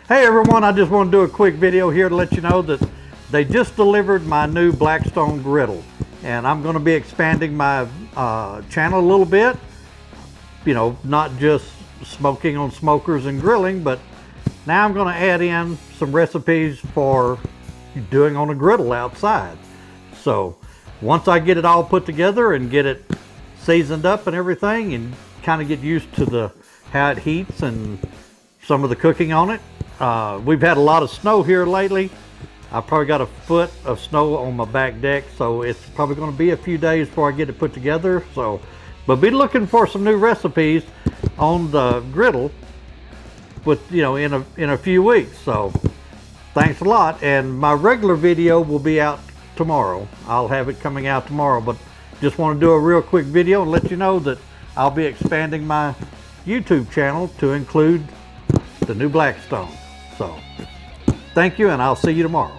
Hey everyone, I just want to do a quick video here to let you know that they just delivered my new Blackstone griddle, and I'm going to be expanding my channel a little bit. You know, not just smoking on smokers and grilling, but now I'm going to add in some recipes for doing on a griddle outside. So once I get it all put together and get it seasoned up and everything and kind of get used to how it heats and some of the cooking on it. We've had a lot of snow here lately. I probably got a foot of snow on my back deck, so it's probably going to be a few days before I get it put together. So, but be looking for some new recipes on the griddle with, you know, in a few weeks. So thanks a lot, and my regular video will be out tomorrow. I'll have it coming out tomorrow, but just want to do a real quick video and let you know that I'll be expanding my YouTube channel to include the new Blackstone. So thank you, and I'll see you tomorrow.